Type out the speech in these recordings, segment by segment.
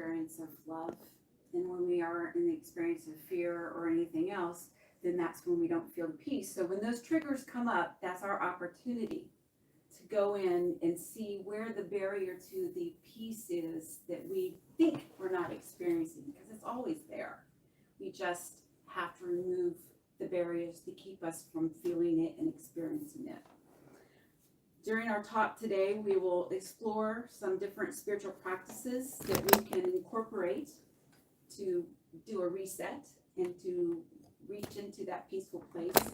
experience of love. And when we are in the experience of fear or anything else, then that's when we don't feel the peace. So when those triggers come up, that's our opportunity to go in and see where the barrier to the peace is that we think we're not experiencing, because it's always there. We just have to remove the barriers to keep us from feeling it and experiencing it. During our talk today, we will explore some different spiritual practices that we can incorporate to do a reset and to reach into that peaceful place,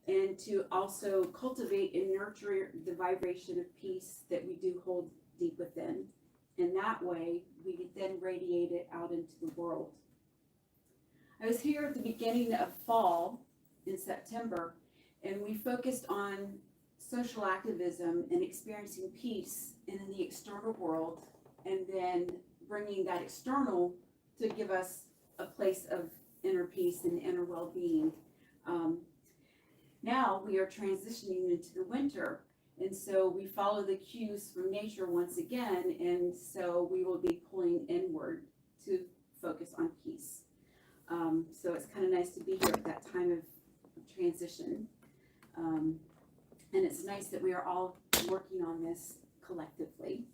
and to also cultivate and nurture the vibration of peace that we do hold deep within. And that way, we then radiate it out into the world. I was here at the beginning of fall in September, and we focused on social activism and experiencing peace in the external world, and then bringing that external to give us a place of inner peace and inner well-being. Now we are transitioning into the winter, and so we follow the cues from nature once again, and so we will be pulling inward to focus on peace. So it's kind of nice to be here at that time of transition. And it's nice that we are all working on this collectively.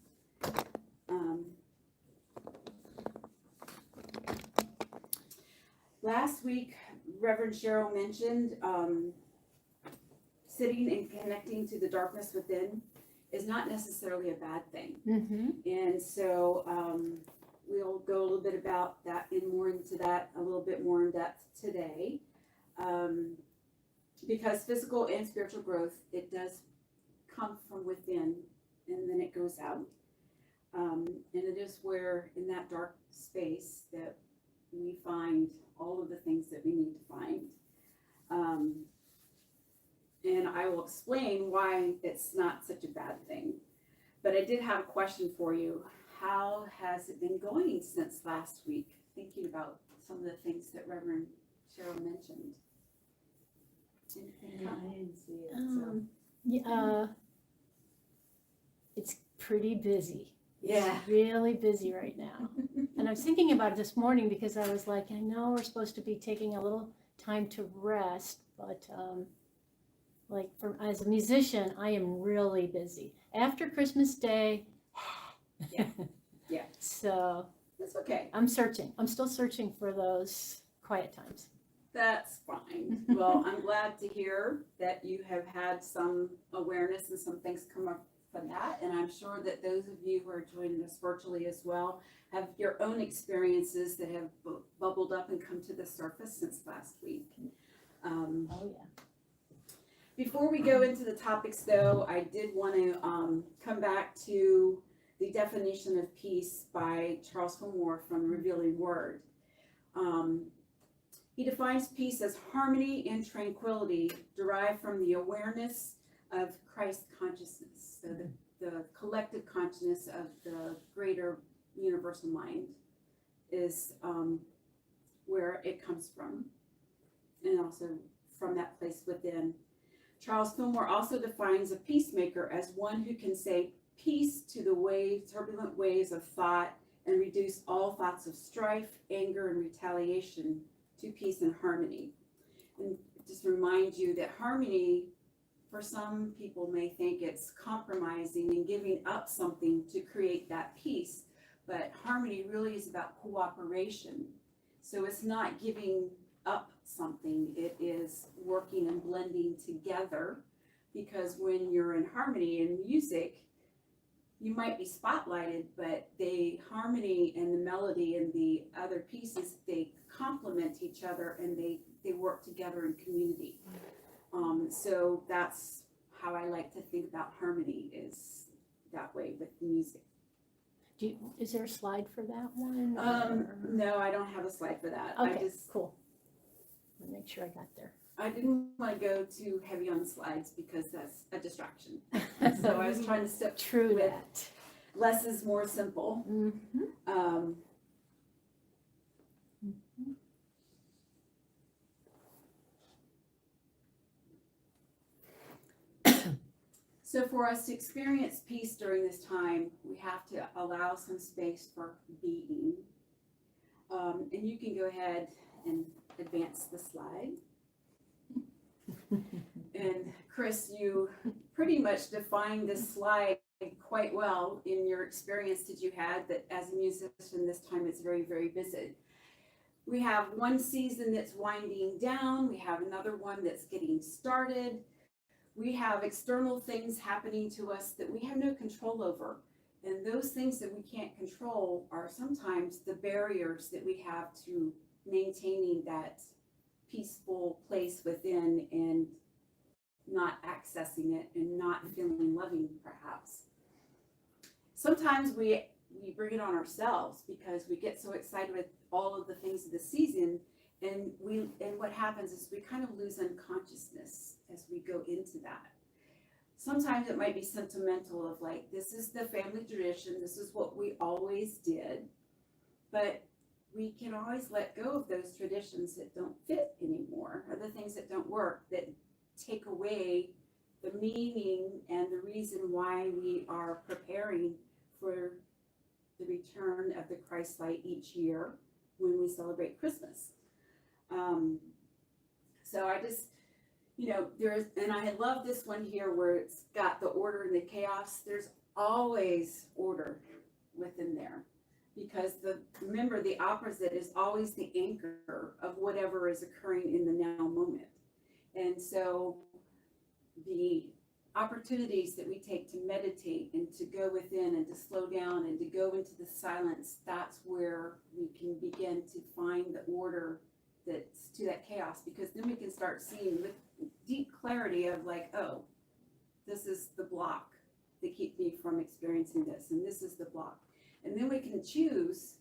Last week, Reverend Cheryl mentioned sitting and connecting to the darkness within is not necessarily a bad thing. Mm-hmm. And so we'll go a little bit about that and more into that a little bit more in depth today. Because physical and spiritual growth, it does come from within and then it goes out. And it is where in that dark space that we find all of the things that we need to find. And I will explain why it's not such a bad thing. But I did have a question for you. How has it been going since last week? Thinking about some of the things that Reverend Cheryl mentioned. Yeah, I didn't see it. So. Yeah, it's pretty busy. Yeah. It's really busy right now. And I was thinking about it this morning because I was like, I know we're supposed to be taking a little time to rest, but as a musician, I am really busy. After Christmas Day, Yeah. Yeah. So That's okay. I'm searching. I'm still searching for those quiet times. That's fine. Well, I'm glad to hear that you have had some awareness and some things come up from that. And I'm sure that those of you who are joining us virtually as well have your own experiences that have bubbled up and come to the surface since last week. Oh, yeah. Before we go into the topics, though, I did want to come back to the definition of peace by Charles Fillmore from Revealing Word. He defines peace as harmony and tranquility derived from the awareness of Christ consciousness, so the collective consciousness of the greater universal mind is where it comes from, and also from that place within. Charles Fillmore also defines a peacemaker as one who can say peace to the turbulent waves of thought and reduce all thoughts of strife, anger, and retaliation to peace and harmony. And just remind you that harmony, for some people may think it's compromising and giving up something to create that peace, but harmony really is about cooperation. So it's not giving up something, it is working and blending together, because when you're in harmony in music, you might be spotlighted, but the harmony and the melody and the other pieces, they complement each other and they work together in community. So that's how I like to think about harmony, is that way with music. Is there a slide for that one? No, I don't have a slide for that. Okay, cool. Let me make sure I got there. I didn't want to go too heavy on the slides because that's a distraction. So I was trying to step True with that. less is more simple. Mm-hmm. So for us to experience peace during this time, we have to allow some space for being And you can go ahead and advance the slide. And Chris, you pretty much defined this slide quite well in your experience that you had, that as a musician this time it's very, very busy. We have one season that's winding down, we have another one that's getting started. We have external things happening to us that we have no control over. And those things that we can't control are sometimes the barriers that we have to maintaining that peaceful place within and not accessing it and not feeling loving, perhaps. Sometimes we bring it on ourselves because we get so excited with all of the things of the season, and what happens is we kind of lose unconsciousness as we go into that. Sometimes it might be sentimental of like, this is the family tradition, this is what we always did, but we can always let go of those traditions that don't fit anymore, or the things that don't work, that take away the meaning and the reason why we are preparing for the return of the Christ light each year when we celebrate Christmas. So I just, and I love this one here where it's got the order and the chaos. There's always order within there, because remember, the opposite is always the anchor of whatever is occurring in the now moment. And so the opportunities that we take to meditate and to go within and to slow down and to go into the silence, that's where we can begin to find the order that's to that chaos, because then we can start seeing with deep clarity of like, oh, this is the block that keeps me from experiencing this, and this is the block. And then we can choose,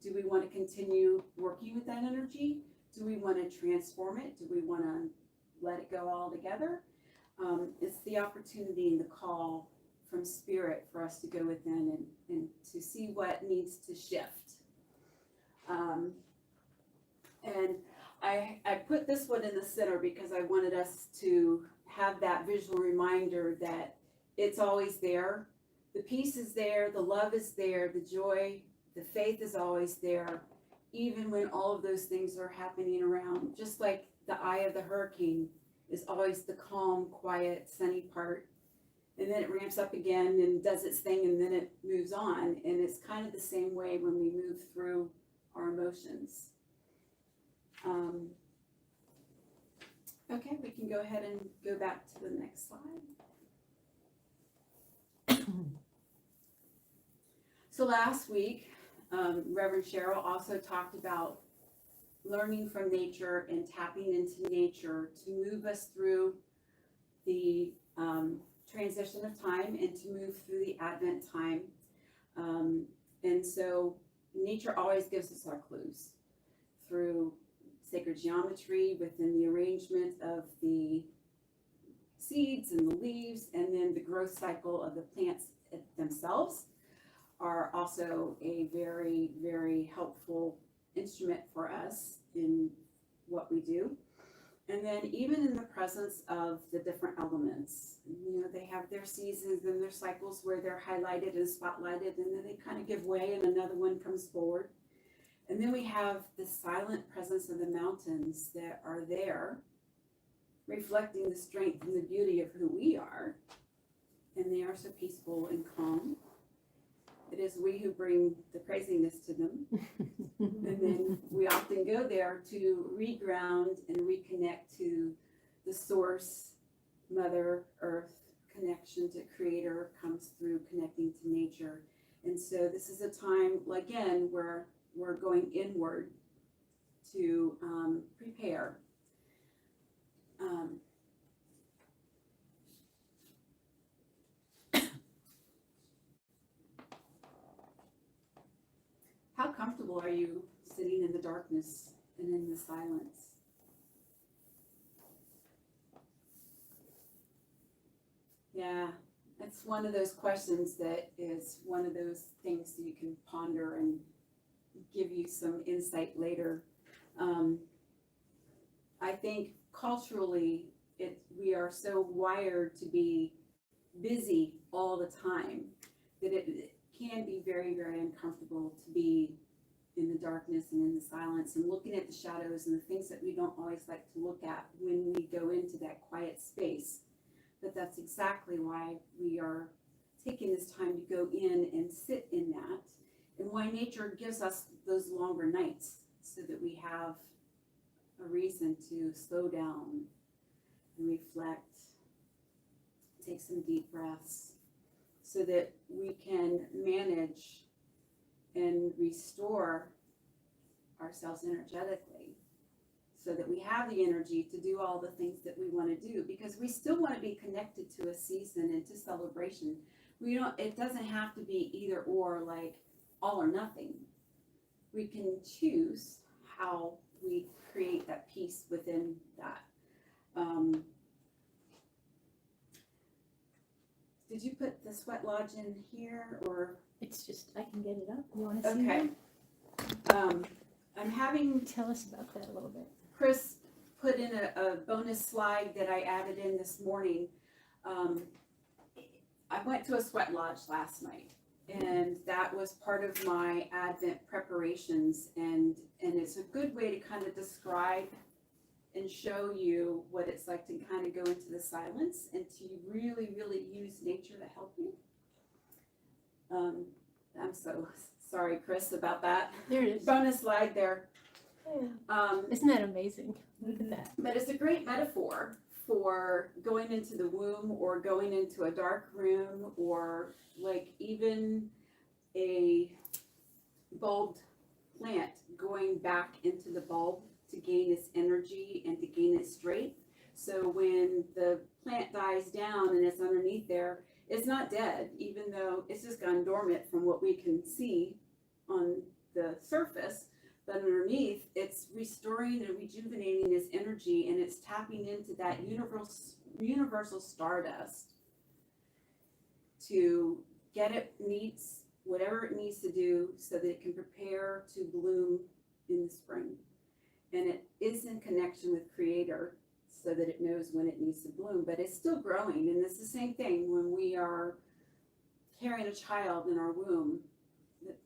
do we want to continue working with that energy? Do we want to transform it? Do we want to let it go altogether? It's the opportunity and the call from Spirit for us to go within and to see what needs to shift. And I put this one in the center because I wanted us to have that visual reminder that it's always there. The peace is there, the love is there, the joy, the faith is always there, even when all of those things are happening around. Just like the eye of the hurricane is always the calm, quiet, sunny part. And then it ramps up again and does its thing, and then it moves on. And it's kind of the same way when we move through our emotions. Okay, we can go ahead and go back to the next slide. So last week, Reverend Cheryl also talked about learning from nature and tapping into nature to move us through the transition of time and to move through the Advent time. And so nature always gives us our clues through sacred geometry within the arrangement of the seeds and the leaves, and then the growth cycle of the plants themselves are also a very, very helpful instrument for us in what we do. And then even in the presence of the different elements, they have their seasons and their cycles where they're highlighted and spotlighted, and then they kind of give way and another one comes forward. And then we have the silent presence of the mountains that are there, reflecting the strength and the beauty of who we are. And they are so peaceful and calm. It is we who bring the craziness to them. And then we often go there to reground and reconnect to the source, Mother Earth. Connection to Creator comes through connecting to nature. And so this is a time, again, where we're going inward to prepare. How comfortable are you sitting in the darkness and in the silence? Yeah, it's one of those questions that is one of those things that you can ponder and give you some insight later. I think culturally, we are so wired to be busy all the time that it can be very, very uncomfortable to be in the darkness and in the silence and looking at the shadows and the things that we don't always like to look at when we go into that quiet space. But that's exactly why we are taking this time to go in and sit in that, and why nature gives us those longer nights so that we have a reason to slow down and reflect, take some deep breaths, so that we can manage and restore ourselves energetically, so that we have the energy to do all the things that we want to do, because we still want to be connected to a season and to celebration. It doesn't have to be either or, like all or nothing. We can choose how we create that peace within that. Did you put the sweat lodge in here, or? It's just, I can get it up. You want to see Okay. I'm having that? Tell us about that a little bit. Chris put in a bonus slide that I added in this morning. I went to a sweat lodge last night, and that was part of my Advent preparations, and it's a good way to kind of describe and show you what it's like to kind of go into the silence and to really, really use nature to help you. I'm so sorry, Chris, about that. There it is. Bonus slide there. Isn't that amazing? Look at that. But it's a great metaphor for going into the womb, or going into a dark room, or like even a bulbed plant going back into the bulb to gain its energy and to gain its strength. So when the plant dies down and it's underneath there, it's not dead, even though it's just gone dormant from what we can see on the surface. But underneath, it's restoring and rejuvenating its energy, and it's tapping into that universal stardust to get it needs, whatever it needs to do, so that it can prepare to bloom in the spring. And it is in connection with Creator, so that it knows when it needs to bloom, but it's still growing. And it's the same thing when we are carrying a child in our womb.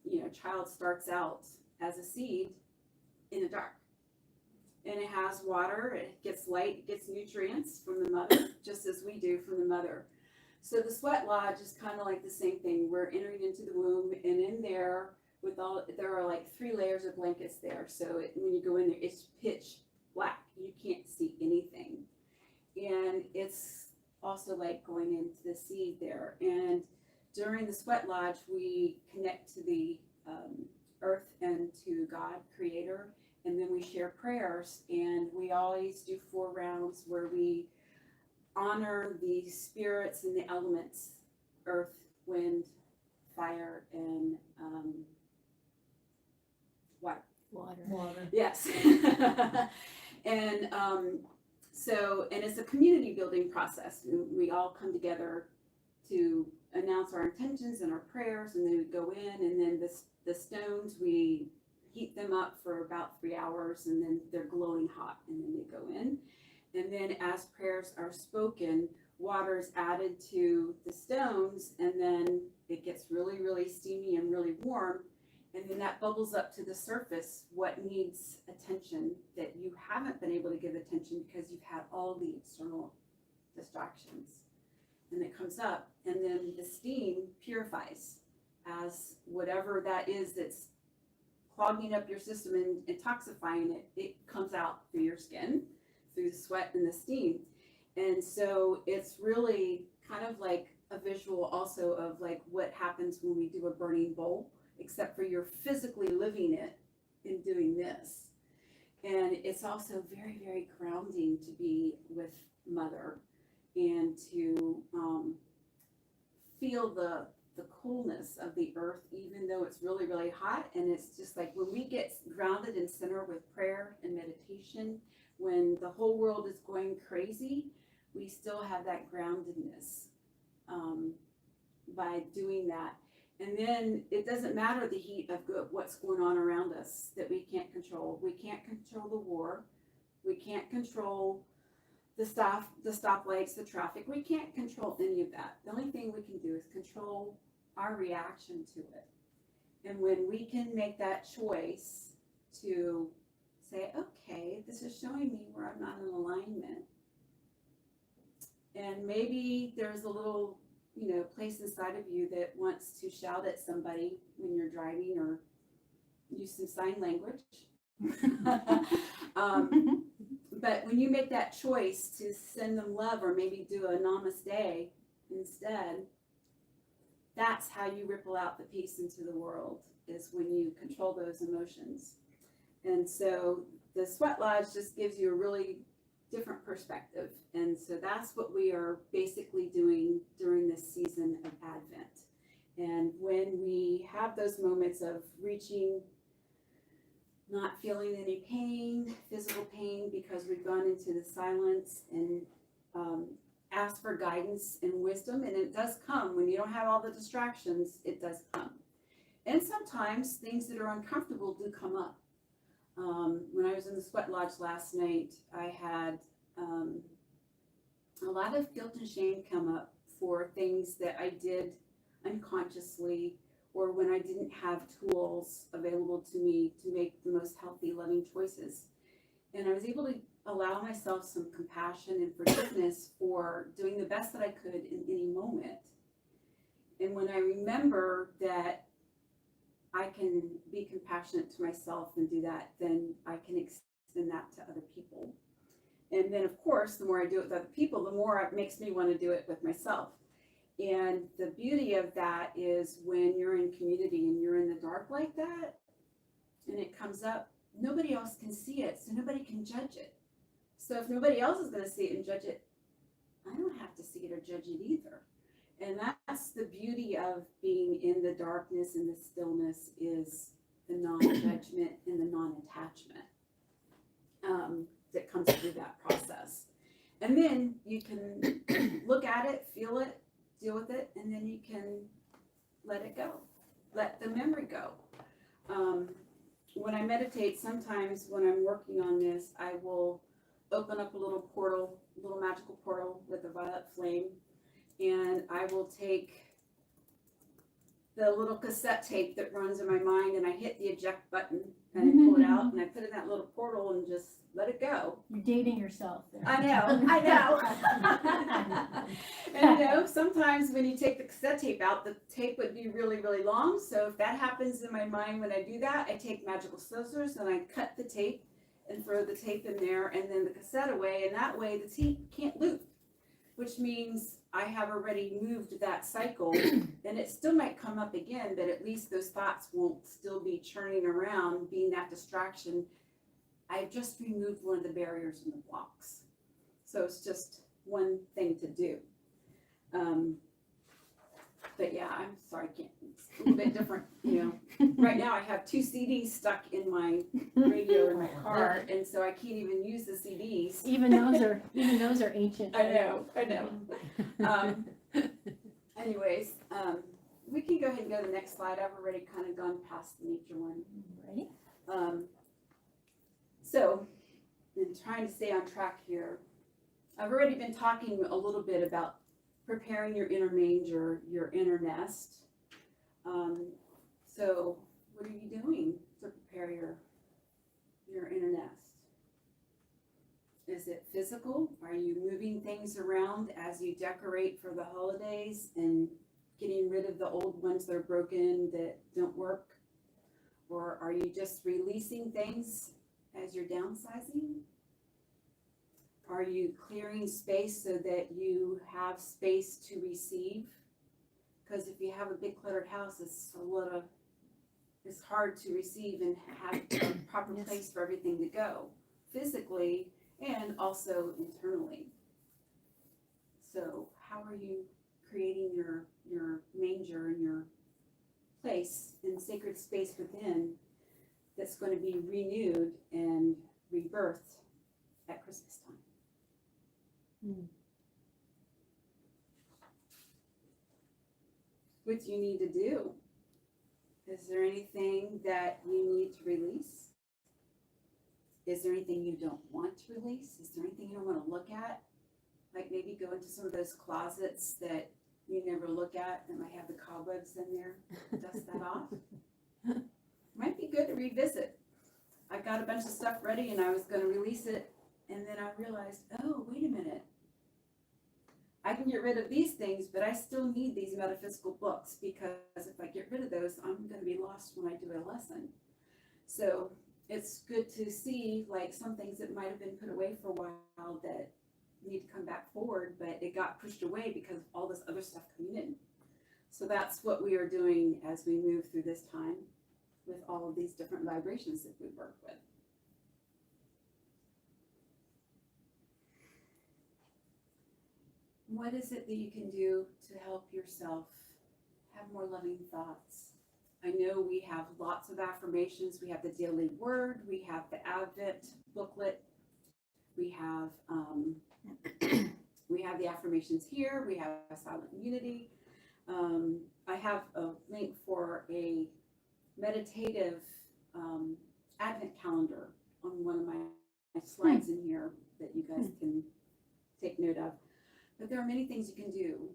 A child starts out as a seed in the dark, and it has water, it gets light, it gets nutrients from the mother, just as we do from the mother. So the sweat lodge is kind of like the same thing. We're entering into the womb, and in there, there are like 3 layers of blankets there. So when you go in there, it's pitch black. You can't see anything. And it's also like going into the seed there. And during the sweat lodge, we connect to the earth and to God, Creator, and then we share prayers. And we always do 4 rounds where we honor the spirits and the elements: earth, wind, fire, and Water. Yes. And and it's a community building process. We all come together to announce our intentions and our prayers, and then we go in, and then the stones, we heat them up for about 3 hours, and then they're glowing hot, and then they go in. And then as prayers are spoken, water is added to the stones, and then it gets really, really steamy and really warm. And then that bubbles up to the surface what needs attention that you haven't been able to give attention because you've had all the external distractions. And it comes up, and then the steam purifies as whatever that is that's clogging up your system and intoxifying it. It comes out through your skin, through the sweat and the steam. And so it's really kind of like a visual also of like what happens when we do a burning bowl, except for you're physically living it in doing this. And it's also very, very grounding to be with Mother and to feel the coolness of the earth, even though it's really, really hot. And it's just like when we get grounded and centered with prayer and meditation, when the whole world is going crazy, we still have that groundedness by doing that. And then it doesn't matter the heat of what's going on around us that we can't control. We can't control the war. We can't control the stoplights, the traffic. We can't control any of that. The only thing we can do is control our reaction to it. And when we can make that choice to say, okay, this is showing me where I'm not in alignment. And maybe there's a little, place inside of you that wants to shout at somebody when you're driving or use some sign language. But when you make that choice to send them love or maybe do a namaste instead, that's how you ripple out the peace into the world, is when you control those emotions. And so the sweat lodge just gives you a really different perspective. And so that's what we are basically doing during this season of Advent. And when we have those moments of reaching, not feeling any pain, physical pain, because we've gone into the silence and ask for guidance and wisdom, and it does come. When you don't have all the distractions, it does come. And sometimes things that are uncomfortable do come up. When I was in the sweat lodge last night, I had a lot of guilt and shame come up for things that I did unconsciously, or when I didn't have tools available to me to make the most healthy, loving choices. And I was able to allow myself some compassion and forgiveness for doing the best that I could in any moment. And when I remember that I can be compassionate to myself and do that, then I can extend that to other people. And then, of course, the more I do it with other people, the more it makes me want to do it with myself. And the beauty of that is when you're in community and you're in the dark like that, and it comes up, nobody else can see it, so nobody can judge it. So if nobody else is going to see it and judge it, I don't have to see it or judge it either. And that's the beauty of being in the darkness and the stillness, is the non-judgment and the non-attachment that comes through that process. And then you can look at it, feel it, deal with it, and then you can let it go. Let the memory go. When I meditate, sometimes when I'm working on this, I will open up a little portal, a little magical portal with a violet flame, and I will take the little cassette tape that runs in my mind, and I hit the eject button, and I pull it out, and I put it in that little portal and just let it go. You're dating yourself there. I know. And sometimes when you take the cassette tape out, the tape would be really, really long. So if that happens in my mind when I do that, I take magical scissors and I cut the tape and throw the tape in there and then the cassette away. And that way the tape can't loop, which means I have already moved that cycle. And it still might come up again, but at least those thoughts won't still be churning around, being that distraction. I've just removed one of the barriers and the blocks. So it's just one thing to do. But yeah, I'm sorry, it's a little bit different, Right now I have 2 CDs stuck in my radio in my car, and so I can't even use the CDs. Even those are ancient. I know. Anyways, we can go ahead and go to the next slide. I've already kind of gone past the nature one. Ready? So, in trying to stay on track here, I've already been talking a little bit about preparing your inner manger, your inner nest. So, what are you doing to prepare your inner nest? Is it physical? Are you moving things around as you decorate for the holidays and getting rid of the old ones that are broken, that don't work? Or are you just releasing things as you're downsizing? Are you clearing space so that you have space to receive? Because if you have a big cluttered house, it's hard to receive and have a proper Yes. place for everything to go, physically and also internally. So how are you creating your manger and your place and sacred space within that's going to be renewed and rebirthed at Christmas time? What do you need to do? Is there anything that you need to release? Is there anything you don't want to release? Is there anything you don't want to look at? Like maybe go into some of those closets that you never look at that might have the cobwebs in there. Dust that off. Might be good to revisit. got a bunch of stuff ready and I was gonna release it, and then I realized, oh, wait a minute. I can get rid of these things, but I still need these metaphysical books, because if I get rid of those, I'm gonna be lost when I do a lesson. So it's good to see like some things that might have been put away for a while that need to come back forward, but it got pushed away because of all this other stuff coming in. So that's what we are doing as we move through this time with all of these different vibrations that we work with. What is it that you can do to help yourself have more loving thoughts? I know we have lots of affirmations. We have the daily word, we have the Advent booklet, we have the affirmations here, we have silent unity. I have a link for a meditative Advent calendar on one of my slides in here that you guys can take note of. But there are many things you can do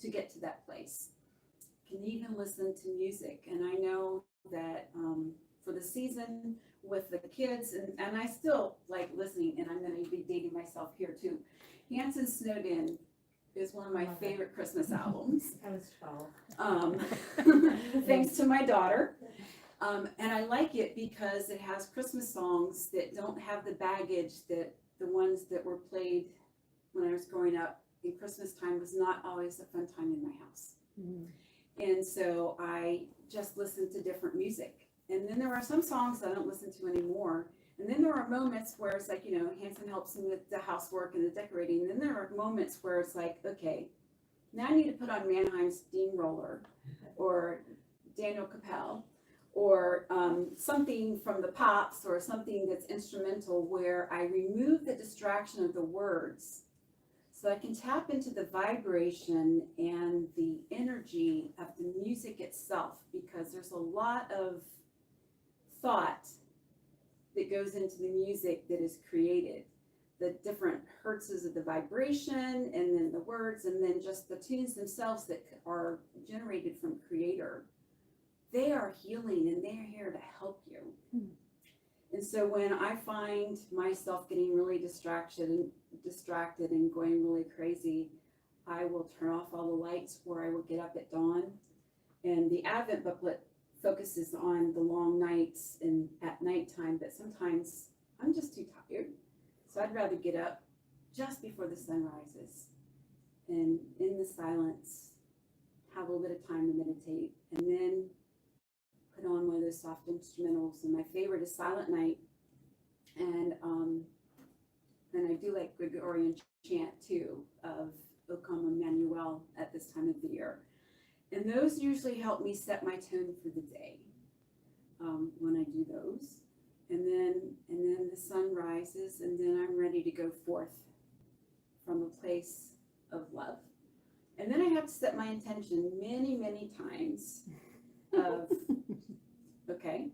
to get to that place. You can even listen to music. And I know that for the season with the kids, and I still like listening, and I'm going to be dating myself here too. Hanson Snowed In is one of my favorite Christmas albums. I was 12. Thanks to my daughter. And I like it because it has Christmas songs that don't have the baggage that the ones that were played when I was growing up. And Christmas time was not always a fun time in my house. And so I just listened to different music. And then there are some songs I don't listen to anymore. And then there are moments where it's like, Hanson helps me with the housework and the decorating. And then there are moments where it's like, okay, now I need to put on Mannheim's Steamroller or Daniel Capel or something from the Pops or something that's instrumental, where I remove the distraction of the words so I can tap into the vibration and the energy of the music itself, because there's a lot of thought that goes into the music that is created. The different hertzes of the vibration, and then the words, and then just the tunes themselves that are generated from Creator. They are healing, and they're here to help you. And so when I find myself getting really distracted and going really crazy, I will turn off all the lights, or I will get up at dawn. And the Advent booklet focuses on the long nights and at nighttime, but sometimes I'm just too tired. So I'd rather get up just before the sun rises and in the silence, have a little bit of time to meditate, and then put on one of those soft instrumentals. And my favorite is Silent Night. And I do like Gregorian chant too of O Come Emmanuel at this time of the year. And those usually help me set my tone for the day when I do those. And then the sun rises, and then I'm ready to go forth from a place of love. And then I have to set my intention many, many times of, okay,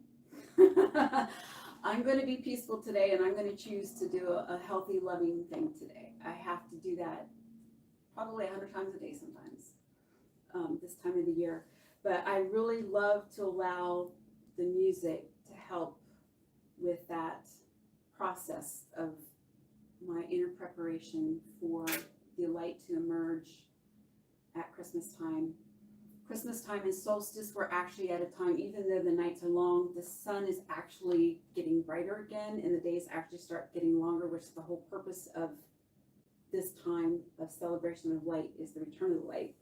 I'm going to be peaceful today, and I'm going to choose to do a healthy, loving thing today. I have to do that probably 100 times a day sometimes, this time of the year. But I really love to allow the music to help with that process of my inner preparation for the light to emerge at Christmas time. Christmas time and solstice, we're actually at a time, even though the nights are long, the sun is actually getting brighter again, and the days actually start getting longer, which is the whole purpose of this time of celebration of light, is the return of the light.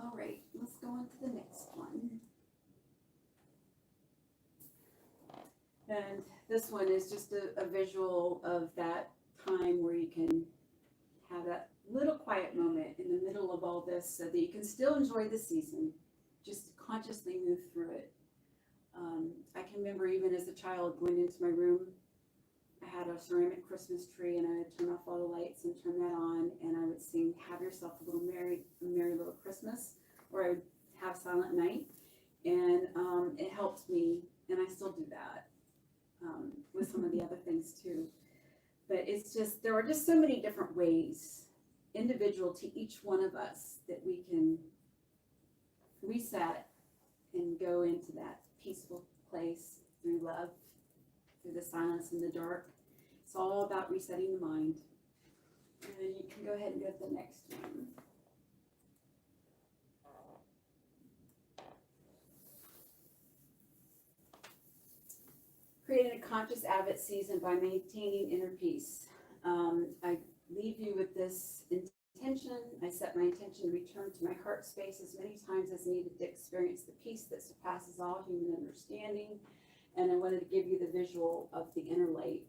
All right, let's go on to the next one. And this one is just a visual of that time where you can have that little quiet moment in the middle of all this, so that you can still enjoy the season, just consciously move through it. I can remember even as a child going into my room, I had a ceramic Christmas tree, and I would turn off all the lights and turn that on, and I would sing "Have Yourself a Merry Little Christmas," or I would have Silent Night, and it helped me, and I still do that with some of the other things too. But it's just, there are just so many different ways, individual to each one of us, that we can reset and go into that peaceful place through love, through the silence and the dark. It's all about resetting the mind. And then you can go ahead and go to the next one. Creating a conscious Advent season by maintaining inner peace. I leave you with this intention. I set my intention to return to my heart space as many times as needed to experience the peace that surpasses all human understanding. And I wanted to give you the visual of the inner light.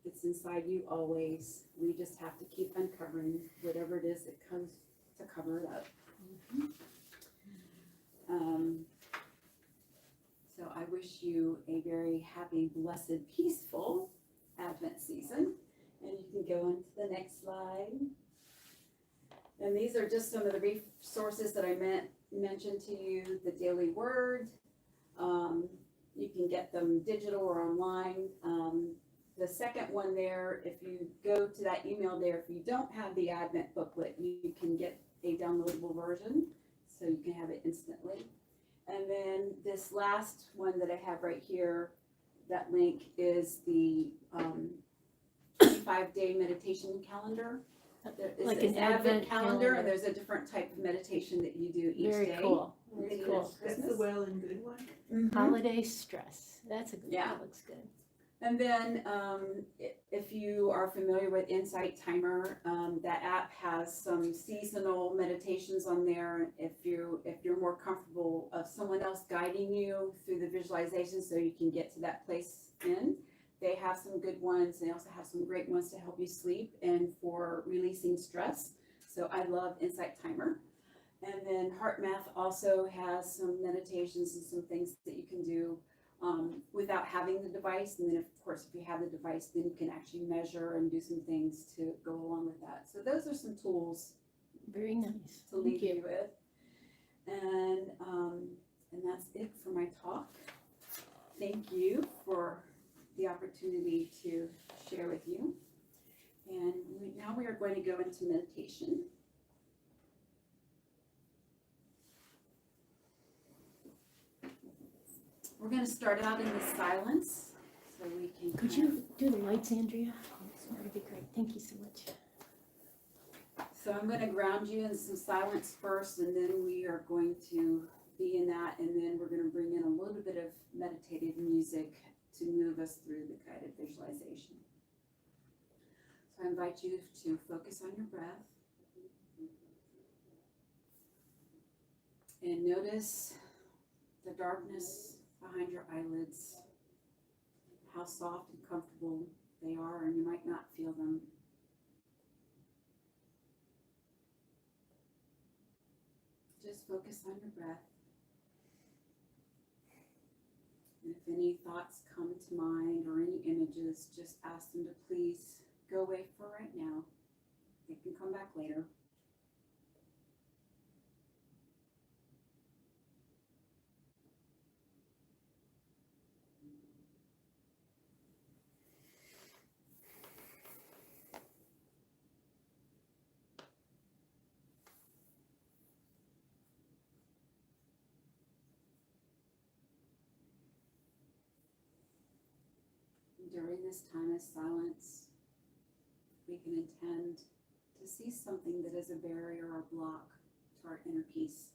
It's inside you always. We just have to keep uncovering whatever it is that comes to cover it up. So I wish you a very happy, blessed, peaceful Advent season. And you can go on to the next slide. And these are just some of the resources that I mentioned to you. The Daily Word. You can get them digital or online. The second one there, if you go to that email there, if you don't have the Advent booklet, you can get a downloadable version, so you can have it instantly. And then this last one that I have right here, that link is the 25-day meditation calendar. There is Like an an Advent calendar, calendar. and there's a different type of meditation that you do each Very day. cool. Very Very cool. cool. That's the well and good one. Mhm. Holiday stress. That's a good. Yeah. That looks good. And then if you are familiar with Insight Timer, that app has some seasonal meditations on there. If you're more comfortable of someone else guiding you through the visualization so you can get to that place they have some good ones. They also have some great ones to help you sleep and for releasing stress. So I love Insight Timer. And then Heart Math also has some meditations and some things that you can do without having the device. And then of course, if you have the device, then you can actually measure and do some things to go along with that. So those are some tools Very nice. to leave you with. And that's it for my talk. Thank you for the opportunity to share with you. And now we are going to go into meditation. We're going to start out in the silence so we can. Could you do the lights, Andrea? That would be great. Thank you so much. So I'm going to ground you in some silence first, and then we are going to be in that, and then we're going to bring in a little bit of meditative music to move us through the guided visualization. So I invite you to focus on your breath and notice the darkness behind your eyelids, how soft and comfortable they are, and you might not feel them. Just focus on your breath. And if any thoughts come to mind or any images, just ask them to please go away for right now. They can come back later. During this time of silence, we can intend to see something that is a barrier or block to our inner peace.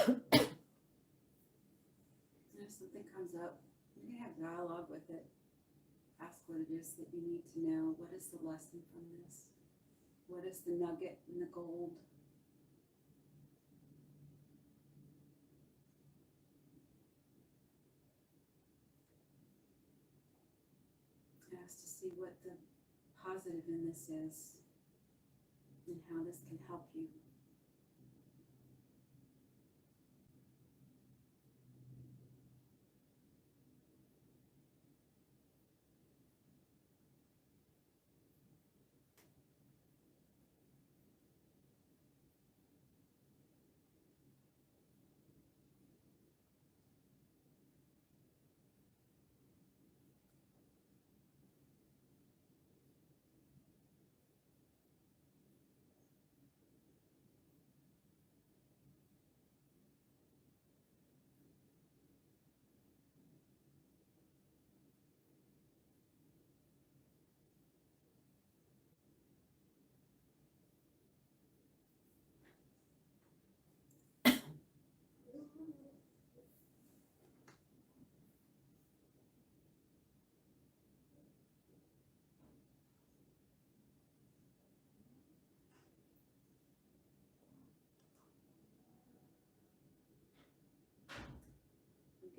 And if something comes up, you can have dialogue with it. Ask what it is that you need to know. What is the lesson from this? What is the nugget and the gold? see what the positive in this is and how this can help you.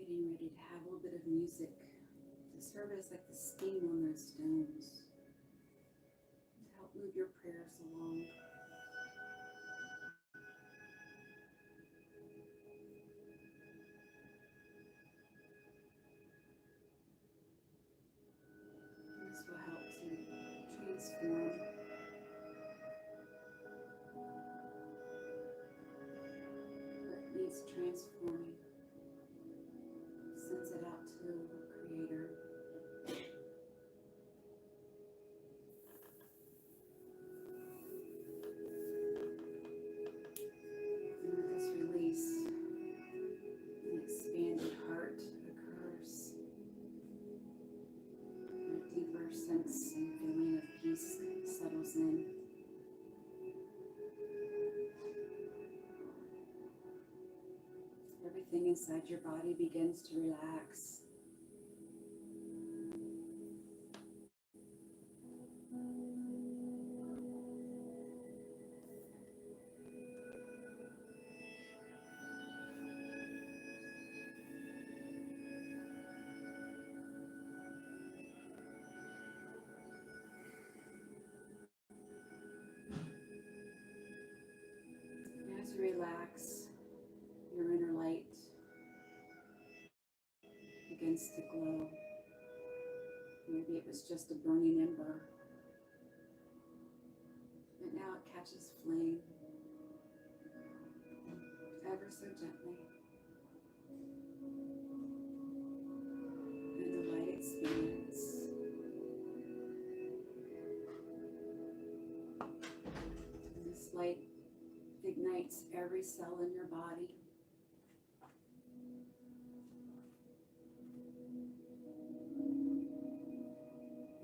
I'm getting ready to have a little bit of music to serve as like the steam on those stones to help move your prayers along. This will help to transform what needs transforming. Sends it out to the Creator. And with this release, an expanded heart occurs. A deeper sense and feeling of peace settles in. Everything inside your body begins to relax. And as you relax, your inner light begins to glow. Maybe it was just a burning ember, but now it catches flame ever so gently. And the light expands. And this light ignites every cell in your body.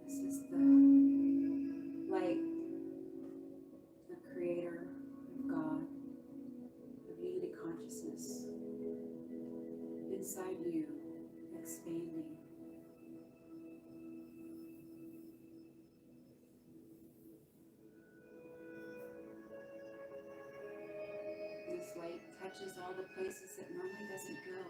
This is the light, the Creator of God, of unity consciousness inside you, expanding. This light touches all the places it normally doesn't go.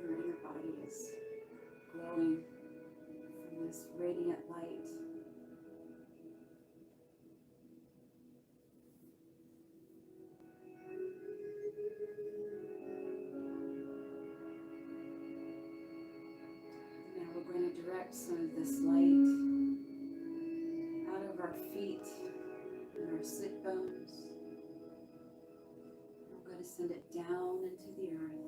Your inner body is glowing from this radiant light. Now we're going to direct some of this light out of our feet and our sit bones. We're going to send it down into the earth.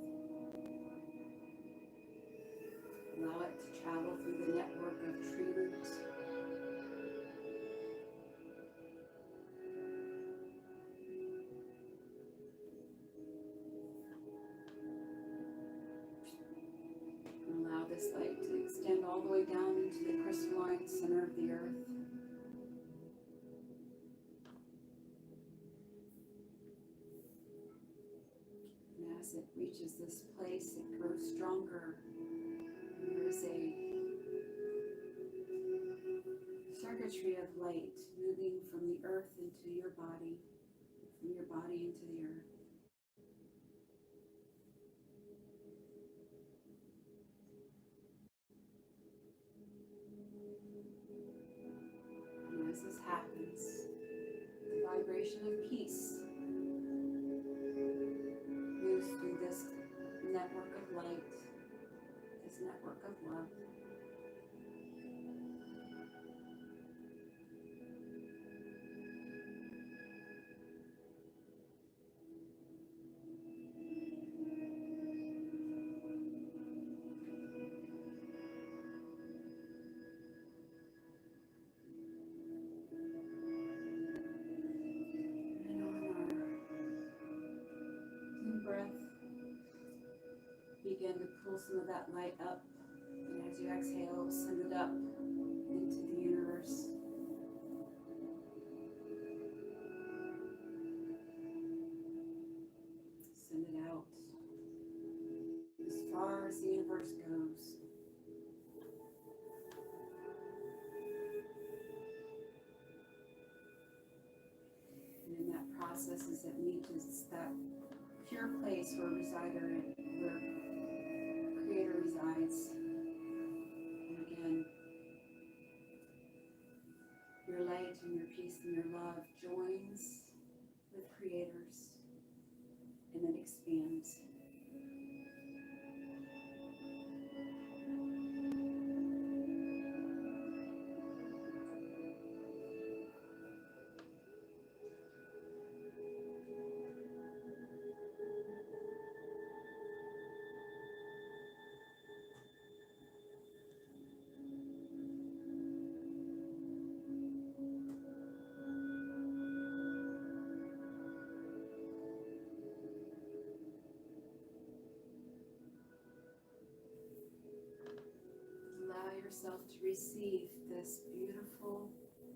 Allow it to travel through the network of tree roots. And allow this light to extend all the way down into the crystalline center of the earth. And as it reaches this place, it grows stronger is a circuitry of light moving from the earth into your body, from your body into the earth. And as this happens, the vibration of peace moves through this network of light, this network of love. And on our breath, begin to pull some of that light up. And as you exhale, send it up into the universe. Send it out as far as the universe goes. And in that process, as it reaches that pure place where where Creator resides, and again, your light and your peace and your love joins with Creator's, and then expands. Allow yourself to receive this beautiful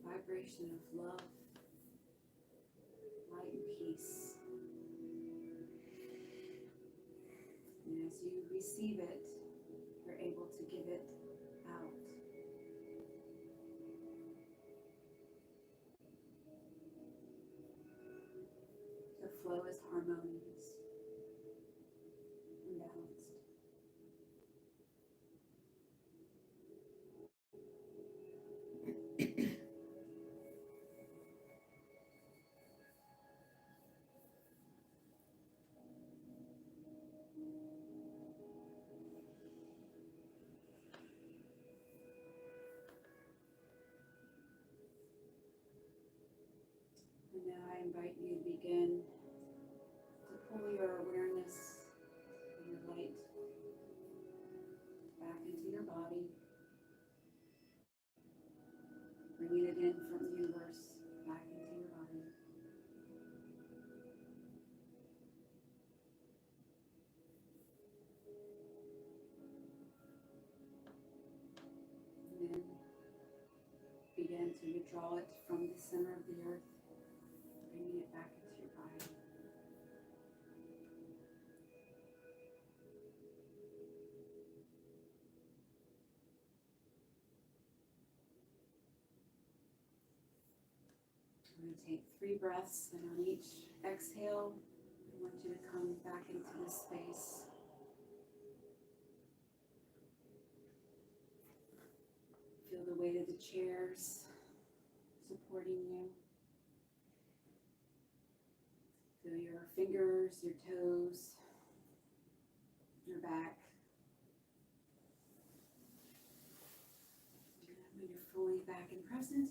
vibration of love, light, and peace. And as you receive it, you're able to give it out. The flow is harmonious and balanced. And now I invite you to begin to pull your awareness and your light back into your body, bringing it in from the universe back into your body. And then begin to withdraw it from the center of the earth, bringing it back into your body. I'm going to take 3 breaths, and on each exhale, I want you to come back into this space. Feel the weight of the chairs supporting you. Feel your fingers, your toes, your back. And when you're fully back and present,